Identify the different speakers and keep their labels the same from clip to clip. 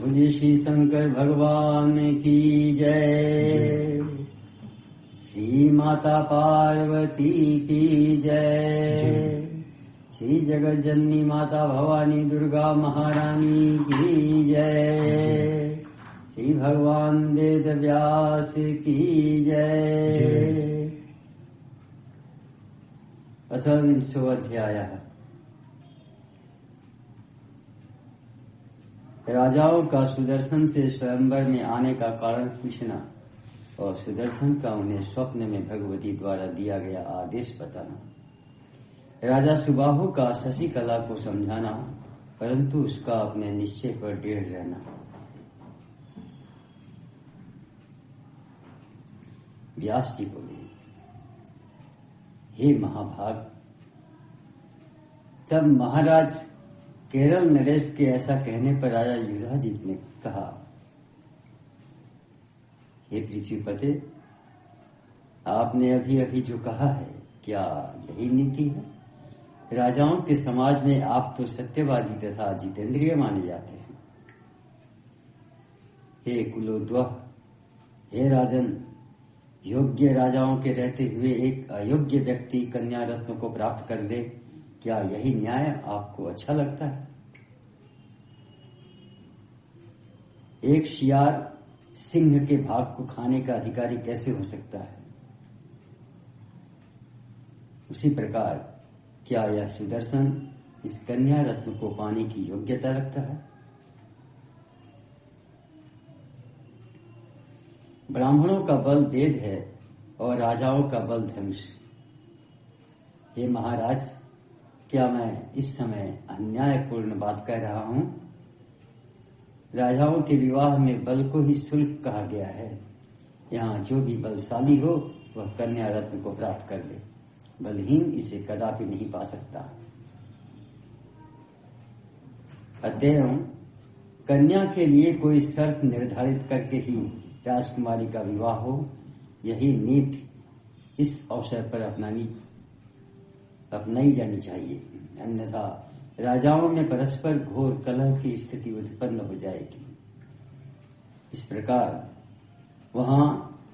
Speaker 1: बोलिए श्री शंकर भगवान की जय। श्री माता पार्वती की जय। श्री जगत जननी माता भवानी दुर्गा महारानी की जय। श्री भगवान वेद व्यास की जय। अथ विंशो अध्यायः। राजाओं का सुदर्शन से स्वयंवर में आने का कारण पूछना और सुदर्शन का उन्हें स्वप्न में भगवती द्वारा दिया गया आदेश बताना। राजा सुबाहु का शशिकला को समझाना, परंतु उसका अपने निश्चय पर दृढ़ रहना। व्यास जी बोले, हे महाभाग, तब महाराज केरल नरेश के ऐसा कहने पर राजा युधाजित ने कहा, हे पृथ्वीपते, आपने अभी अभी जो कहा है, क्या यही नीति है? राजाओं के समाज में आप तो सत्यवादी तथा जितेंद्रिय माने जाते हैं। हे कुलोद्वह, हे राजन, योग्य राजाओं के रहते हुए एक अयोग्य व्यक्ति कन्या रत्न को प्राप्त कर दे, क्या यही न्याय आपको अच्छा लगता है? एक शियार सिंह के भाग को खाने का अधिकारी कैसे हो सकता है? उसी प्रकार क्या यह सुदर्शन इस कन्या रत्न को पाने की योग्यता रखता है? ब्राह्मणों का बल वेद है और राजाओं का बल धनुष। हे महाराज, क्या मैं इस समय अन्यायपूर्ण बात कह रहा हूं? राजाओं के विवाह में बल को ही शुल्क कहा गया है। यहाँ जो भी बलशाली हो वह कन्या रत्न को प्राप्त कर ले, बलहीन इसे कदापि नहीं पा सकता। अतएव कन्या के लिए कोई शर्त निर्धारित करके ही राजकुमारी का विवाह हो, यही नीति इस अवसर पर अपनाई जानी चाहिए। अन्यथा राजाओं में परस्पर घोर कलह की स्थिति उत्पन्न हो जाएगी। इस प्रकार वहां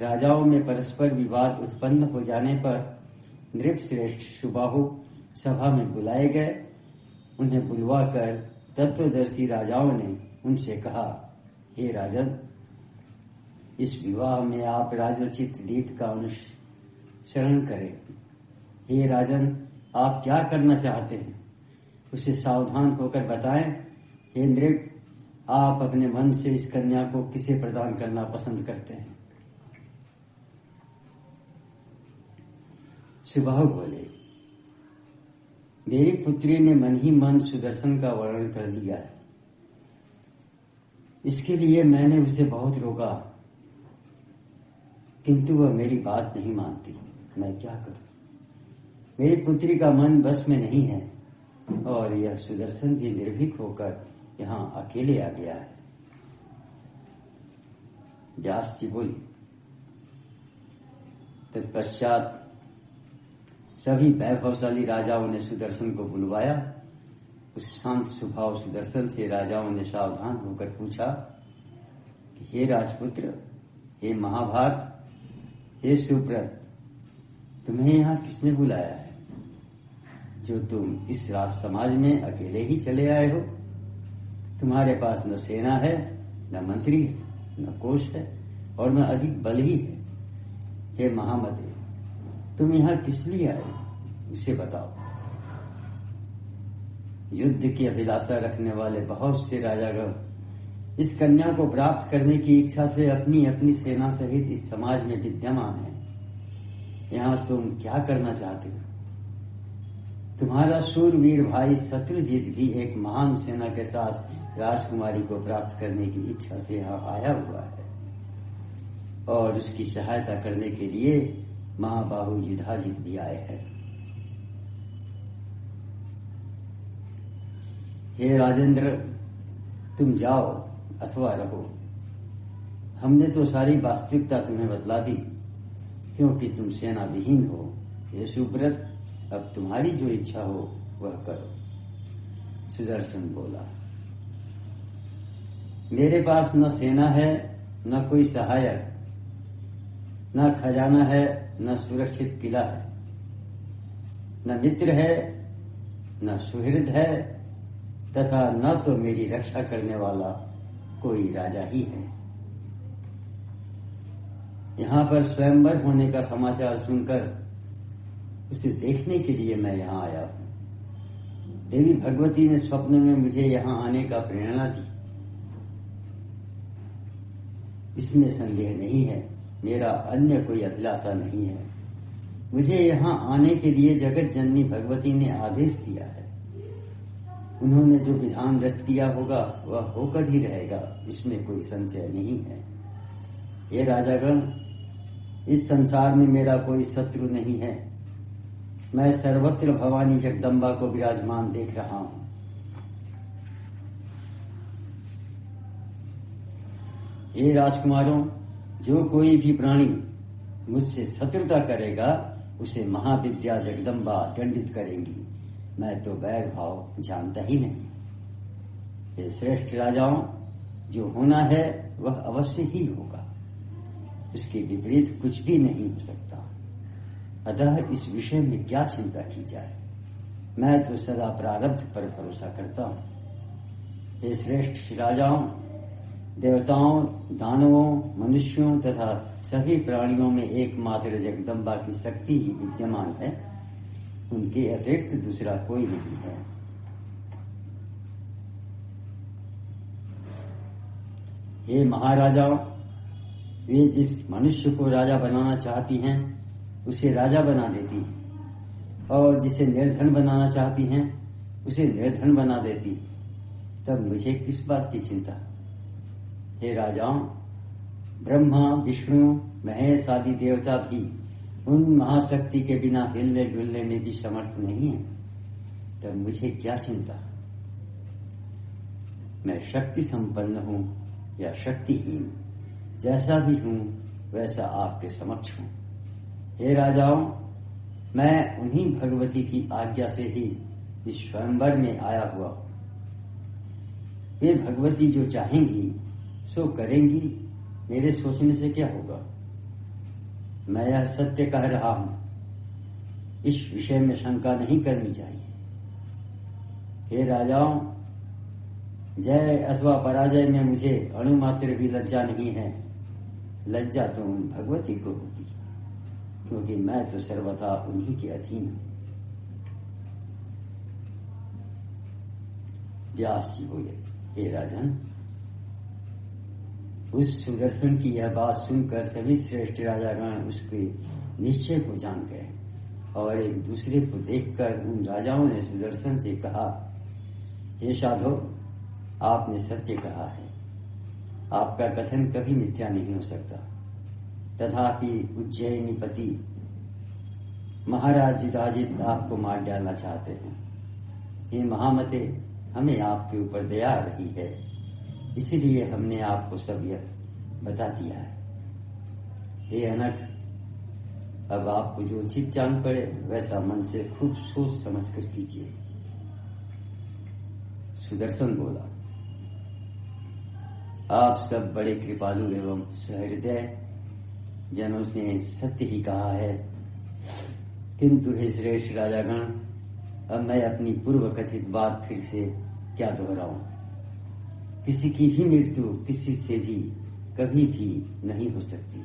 Speaker 1: राजाओं में परस्पर विवाद उत्पन्न हो जाने पर नृपश्रेष्ठ सुबाहु सभा में बुलाए गए। उन्हें बुलवाकर तत्वदर्शी राजाओं ने उनसे कहा, हे राजन, इस विवाह में आप राजोचित रीत का अनुसरण करें। हे राजन, आप क्या करना चाहते हैं उसे सावधान होकर बताएं। हे नृप, आप अपने मन से इस कन्या को किसे प्रदान करना पसंद करते हैं? सुबाहु बोले, मेरी पुत्री ने मन ही मन सुदर्शन का वर्णन कर दिया है। इसके लिए मैंने उसे बहुत रोका, किंतु वह मेरी बात नहीं मानती। मैं क्या करूं? मेरी पुत्री का मन बस में नहीं है और यह सुदर्शन भी निर्भीक होकर यहाँ अकेले आ गया है। व्यास जी बोली, तत्पश्चात सभी वैभवशाली राजाओं ने सुदर्शन को बुलवाया। उस शांत स्वभाव सुदर्शन से राजाओं ने सावधान होकर पूछा कि हे राजपुत्र, हे महाभाग, हे सुव्रत, तुम्हें यहाँ किसने बुलाया है जो तुम इस राज समाज में अकेले ही चले आए हो? तुम्हारे पास न सेना है, न मंत्री है, न कोष है और न अधिक बल ही है। हे महामते, तुम यहाँ किस लिए आए उसे बताओ। युद्ध की अभिलाषा रखने वाले बहुत से राजागण इस कन्या को प्राप्त करने की इच्छा से अपनी अपनी सेना सहित इस समाज में विद्यमान है। यहाँ तुम क्या करना चाहते हो? तुम्हारा शूरवीर भाई शत्रुजीत भी एक महान सेना के साथ राजकुमारी को प्राप्त करने की इच्छा से यहाँ आया हुआ है और उसकी सहायता करने के लिए महाबाहु युधाजित भी आए हैं। हे राजेंद्र, तुम जाओ अथवा रहो। हमने तो सारी वास्तविकता तुम्हें बतला दी, क्योंकि तुम सेना विहीन हो। हे सुव्रत, अब तुम्हारी जो इच्छा हो वह करो। सुदर्शन बोला, मेरे पास न सेना है, न कोई सहायक, न खजाना है, न सुरक्षित किला है, न मित्र है, न सुहृद है, तथा न तो मेरी रक्षा करने वाला कोई राजा ही है। यहाँ पर स्वयंवर होने का समाचार सुनकर उसे देखने के लिए मैं यहाँ आया हूँ। देवी भगवती ने स्वप्न में मुझे यहाँ आने का प्रेरणा दी, इसमें संदेह नहीं है। मेरा अन्य कोई अभिलाषा नहीं है। मुझे यहाँ आने के लिए जगत जननी भगवती ने आदेश दिया है। उन्होंने जो विधान रच दिया होगा वह होकर ही रहेगा, इसमें कोई संशय नहीं है। ये राजागण, इस संसार में मेरा कोई शत्रु नहीं है। मैं सर्वत्र भवानी जगदम्बा को विराजमान देख रहा हूं। हे राजकुमारों, जो कोई भी प्राणी मुझसे शत्रुता करेगा उसे महाविद्या जगदम्बा दंडित करेंगी। मैं तो वैर भाव जानता ही नहीं। ये श्रेष्ठ राजाओं, जो होना है वह अवश्य ही होगा, उसके विपरीत कुछ भी नहीं हो सकता। अतः इस विषय में क्या चिंता की जाए। मैं तो सदा प्रारब्ध पर भरोसा करता हूं। ये श्रेष्ठ राजाओं, देवताओं, दानवों, मनुष्यों तथा सभी प्राणियों में एकमात्र जगदम्बा की शक्ति ही विद्यमान है। उनके अतिरिक्त दूसरा कोई नहीं है। हे महाराजाओं, वे जिस मनुष्य को राजा बनाना चाहती हैं उसे राजा बना देती, और जिसे निर्धन बनाना चाहती हैं उसे निर्धन बना देती। तब मुझे किस बात की चिंता। हे राजाओं, ब्रह्मा, विष्णु, महेश आदि देवता भी उन महाशक्ति के बिना हिलने डुलने में भी समर्थ नहीं है। तब मुझे क्या चिंता। मैं शक्ति संपन्न हूं या शक्तिहीन, जैसा भी हूं वैसा आपके समक्ष हूं। हे राजाओं, मैं उन्हीं भगवती की आज्ञा से ही इस स्वयंवर में आया हुआ। वे भगवती जो चाहेंगी सो करेंगी, मेरे सोचने से क्या होगा। मैं यह सत्य कह रहा हूं, इस विषय में शंका नहीं करनी चाहिए। हे राजाओं, जय अथवा पराजय में मुझे अणुमात्र भी लज्जा नहीं है। लज्जा तो उन भगवती को होगी, क्योंकि मैं तो सर्वथा उन्हीं के अधीन हूं। व्यास जी बोले, हे राजन, उस सुदर्शन की यह बात सुनकर सभी श्रेष्ठ राजागण उसके निश्चय को जान गए, और एक दूसरे को देखकर उन राजाओं ने सुदर्शन से कहा, हे साधो, आपने सत्य कहा है। आपका कथन कभी मिथ्या नहीं हो सकता। तथापि उज्जैनीपति महाराज युधाजित आपको मार डालना चाहते हैं। हे महामते, हमें आपके ऊपर दया आ रही है, इसीलिए हमने आपको सब यह बता दिया है। हे अनघ, अब आपको जो उचित जान पड़े वैसा मन से खूब सोच समझ कर कीजिए। सुदर्शन बोला, आप सब बड़े कृपालु एवं सहृदय जनों से सत्य ही कहा है, किंतु हे श्रेष्ठ राजागण, अब मैं अपनी पूर्व कथित बात फिर से क्या दोहराऊं। किसी की भी मृत्यु किसी से भी कभी भी नहीं हो सकती,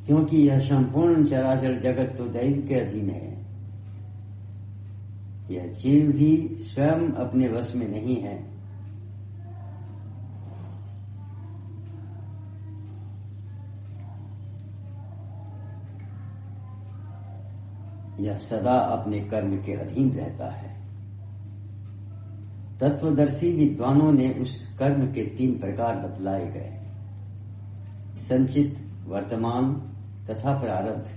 Speaker 1: क्योंकि यह संपूर्ण चराचर जगत तो दैव के अधीन है। यह जीव भी स्वयं अपने वश में नहीं है। यह सदा अपने कर्म के अधीन रहता है। तत्वदर्शी विद्वानों ने उस कर्म के 3 प्रकार बतलाए गए, संचित, वर्तमान तथा प्रारब्ध।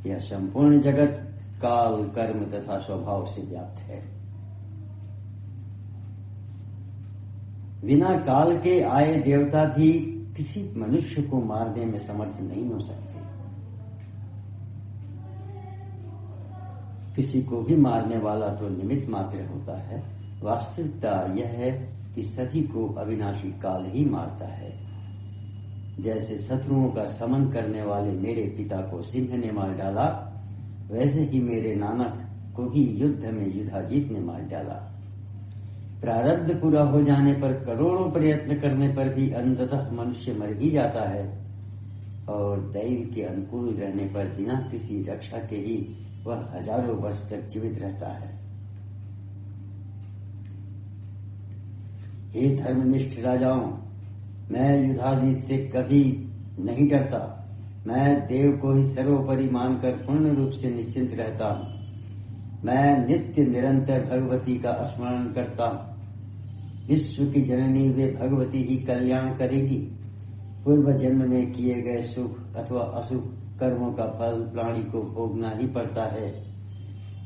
Speaker 1: यह संपूर्ण जगत काल, कर्म तथा स्वभाव से व्याप्त है। बिना काल के आए देवता भी किसी मनुष्य को मारने में समर्थ नहीं हो सकते। किसी को भी मारने वाला तो निमित्त मात्र होता है, वास्तविकता यह है कि सभी को अविनाशी काल ही मारता है। जैसे शत्रुओं का समन करने वाले मेरे पिता को सिंह ने मार डाला, वैसे ही मेरे नानक को भी युद्ध में युधाजीत ने मार डाला। प्रारब्ध पूरा हो जाने पर करोड़ों प्रयत्न करने पर भी अंततः मनुष्य मर ही जाता है और दैव के अनुकूल रहने पर बिना किसी रक्षा के ही वह हजारों वर्ष तक जीवित रहता है। हे धर्मनिष्ठ राजाओं, मैं युधाजीत से कभी नहीं डरता। मैं देव को ही सर्वोपरि मानकर पूर्ण रूप से निश्चिंत रहता हूँ। मैं नित्य निरंतर भगवती का स्मरण करता हूँ। विश्व की जननी वे भगवती ही कल्याण करेगी। पूर्व जन्म में किए गए शुभ अथवा अशुभ कर्मों का फल प्राणी को भोगना ही पड़ता है,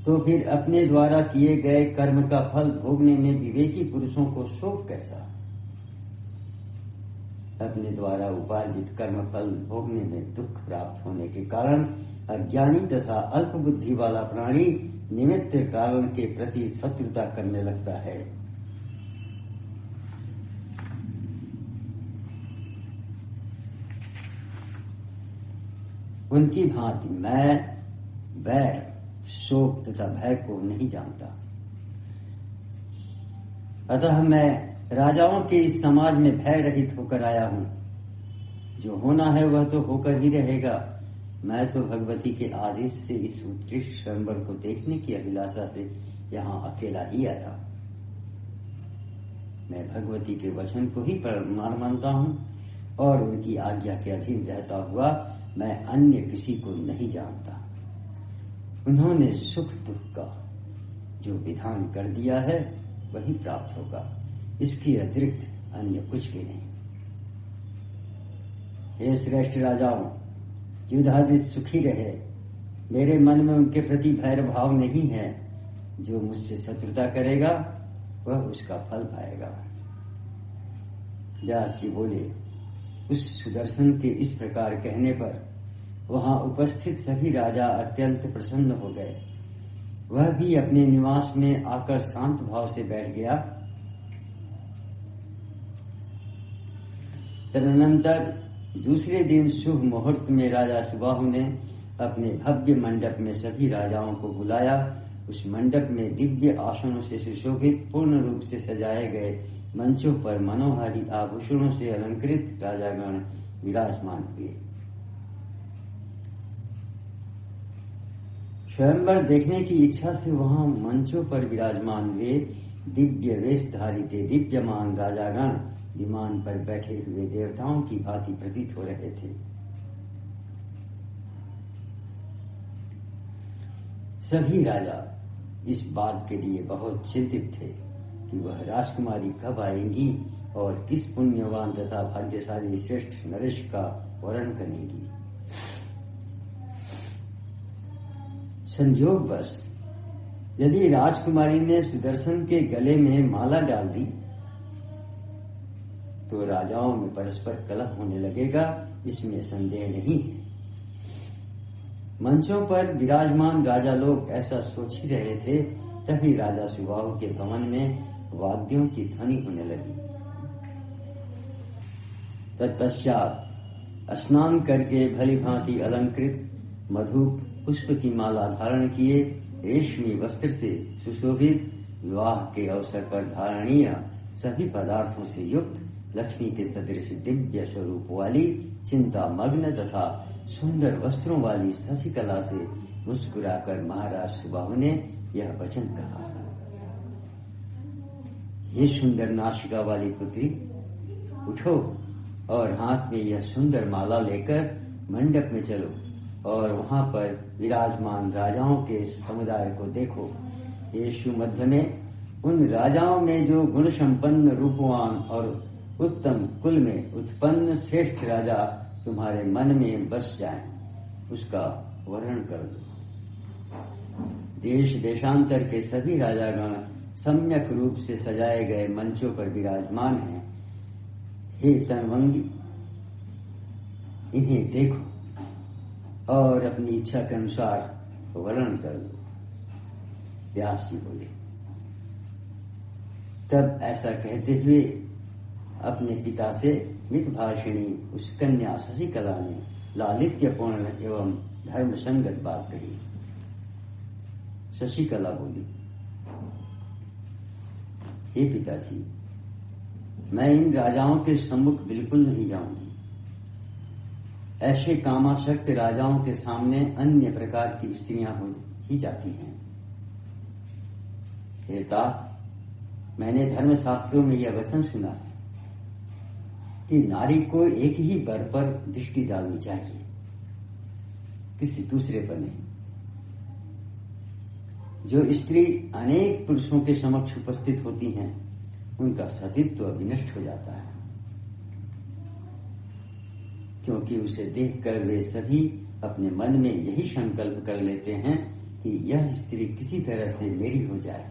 Speaker 1: तो फिर अपने द्वारा किए गए कर्म का फल भोगने में विवेकी पुरुषों को शोक कैसा? अपने द्वारा उपार्जित कर्म फल भोगने में दुख प्राप्त होने के कारण अज्ञानी तथा अल्प बुद्धि वाला प्राणी निमित्त कारण के प्रति शत्रुता करने लगता है। उनकी भांति मैं बैर, शोक तथा भय को नहीं जानता। अतः मैं राजाओं के इस समाज में भय रहित होकर आया हूँ। जो होना है वह तो होकर ही रहेगा। मैं तो भगवती के आदेश से इस उत्कृष्ट स्वयंवर को देखने की अभिलाषा से यहाँ अकेला ही आया। मैं भगवती के वचन को ही प्रमाण मानता हूँ और उनकी आज्ञा के अधीन रहता हुआ मैं अन्य किसी को नहीं जानता। उन्होंने सुख दुख का जो विधान कर दिया है वही प्राप्त होगा, इसके अतिरिक्त अन्य कुछ भी नहीं। हे श्रेष्ठ राजाओं, युधाजीत सुखी रहे। मेरे मन में उनके प्रति भैर भाव नहीं है। जो मुझसे शत्रुता करेगा वह उसका फल पाएगा। व्यास जी बोले, उस सुदर्शन के इस प्रकार कहने पर वहां उपस्थित सभी राजा अत्यंत प्रसन्न हो गए। वह भी अपने निवास में आकर शांत भाव से बैठ गया। तदनंतर दूसरे दिन शुभ मुहूर्त में राजा सुबाहु ने अपने भव्य मंडप में सभी राजाओं को बुलाया। उस मंडप में दिव्य आसनों से सुशोभित पूर्ण रूप से सजाए गए मंचों पर मनोहारी आभूषणों से अलंकृत राजागण विराजमान हुए। स्वयंवर देखने की इच्छा से वहां मंचों पर विराजमान हुए दिव्य वेशधारी दिव्यमान राजागण विमान पर बैठे हुए देवताओं की भांति प्रतीत हो रहे थे। सभी राजा इस बात के लिए बहुत चिंतित थे कि वह राजकुमारी कब आएंगी और किस पुण्यवान तथा भाग्यशाली श्रेष्ठ नरेश का वरण करेंगी। संयोगवश यदि राजकुमारी ने सुदर्शन के गले में माला डाल दी तो राजाओं में परस्पर कलह होने लगेगा, इसमें संदेह नहीं है। मंचों पर विराजमान राजा लोग ऐसा सोच ही रहे थे, तभी राजा सुबाहु के भवन में वाद्यों की ध्वनि होने लगी। तत्पश्चात स्नान करके भली भांति अलंकृत मधु पुष्प की माला धारण किए रेशमी वस्त्र से सुशोभित विवाह के अवसर पर धारणीय सभी पदार्थों से युक्त लक्ष्मी के सदृश दिव्य स्वरूप वाली चिंता मग्न तथा सुंदर वस्त्रों वाली शशिकला से मुस्कुराकर महाराज सुबाहु ने यह वचन कहा। हे सुंदर नाशिका वाली पुत्री, उठो और हाथ में यह सुंदर माला लेकर मंडप में चलो और वहां पर विराजमान राजाओं के समुदाय को देखो। यीशु मध्य में उन राजाओं में जो गुण संपन्न रूपवान और उत्तम कुल में उत्पन्न श्रेष्ठ राजा तुम्हारे मन में बस जाएं, उसका वर्णन कर दो। देश देशांतर के सभी राजागण सम्यक रूप से सजाए गए मंचों पर विराजमान हैं। हे तनवंगी, इन्हें देखो और अपनी इच्छा के अनुसार वर्णन कर दो। व्यास जी बोले, तब ऐसा कहते हुए अपने पिता से मितभाषिणी उस कन्या शशिकला ने लालित्यपूर्ण एवं धर्म संगत बात कही। शशिकला बोली, हे पिताजी, मैं इन राजाओं के सम्मुख बिल्कुल नहीं जाऊंगी। ऐसे कामासक्त राजाओं के सामने अन्य प्रकार की स्त्रियां हो ही जाती हैं। हे तात, मैंने धर्मशास्त्रों में यह वचन सुना है कि नारी को एक ही वर पर दृष्टि डालनी चाहिए, किसी दूसरे पर नहीं। जो स्त्री अनेक पुरुषों के समक्ष उपस्थित होती हैं, उनका सतीत्व विनष्ट हो जाता है, क्योंकि उसे देखकर वे सभी अपने मन में यही संकल्प कर लेते हैं कि यह स्त्री किसी तरह से मेरी हो जाए।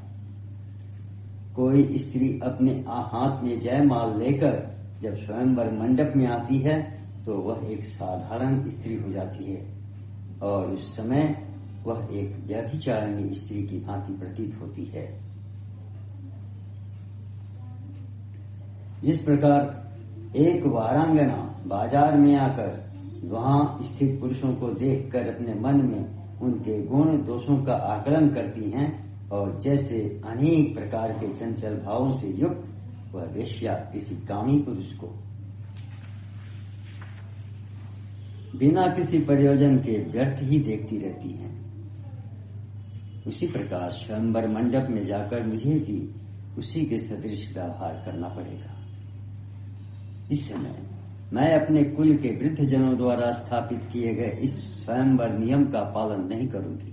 Speaker 1: कोई स्त्री अपने हाथ में जयमाल लेकर जब स्वयंवर मंडप में आती है तो वह एक साधारण स्त्री हो जाती है और उस समय वह एक व्यभिचारिणी स्त्री की भांति प्रतीत होती है। जिस प्रकार एक वारांगना बाजार में आकर वहां स्थित पुरुषों को देखकर अपने मन में उनके गुण दोषों का आकलन करती हैं और जैसे अनेक प्रकार के चंचल भावों से युक्त वह वेश्या किसी कामी पुरुष को बिना किसी प्रयोजन के व्यर्थ ही देखती रहती है, उसी प्रकार स्वयंवर मंडप में जाकर मुझे भी उसी के सदृश व्यवहार करना पड़ेगा। इस समय मैं अपने कुल के वृद्ध जनों द्वारा स्थापित किए गए इस स्वयंवर नियम का पालन नहीं करूंगी।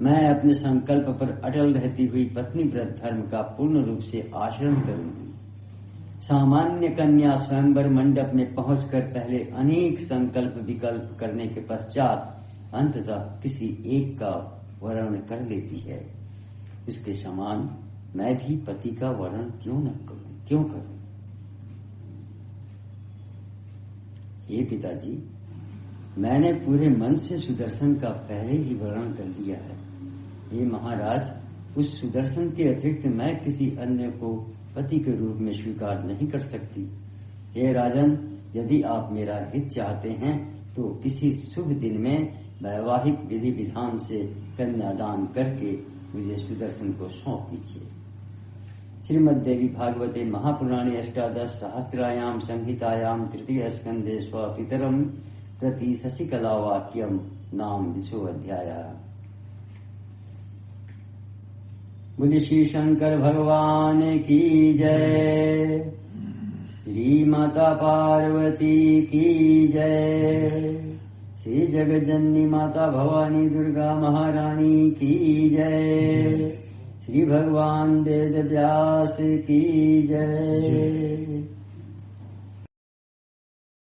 Speaker 1: मैं अपने संकल्प पर अटल रहती हुई पत्नी व्रत धर्म का पूर्ण रूप से आचरण करूंगी। सामान्य कन्या स्वयंवर मंडप में पहुंचकर पहले अनेक संकल्प विकल्प करने के पश्चात अंततः किसी एक का वर्ण कर लेती है। इसके समान मैं भी पति का वर्ण क्यों करूं? हे पिताजी, मैंने पूरे मन से सुदर्शन का पहले ही वर्णन कर दिया है। हे महाराज, उस सुदर्शन के अतिरिक्त मैं किसी अन्य को पति के रूप में स्वीकार नहीं कर सकती। हे राजन, यदि आप मेरा हित चाहते हैं तो किसी शुभ दिन में वैवाहिक विधि विधान से कन्यादान करके मुझे सुदर्शन को सौंप दीजिए। श्रीमद्देवी भागवते महापुराणे अष्टादश सहस्रायाम संहितायाम तृतीय स्कंधे स्वपितरम प्रति शशिकला वाक्यम नाम 20 अध्याय। बोले श्री शंकर भगवान की जय, श्री माता पार्वती की जय, श्री जगज्जननी माता भवानी दुर्गा महारानी की जय, श्री भगवान वेद व्यास की जय।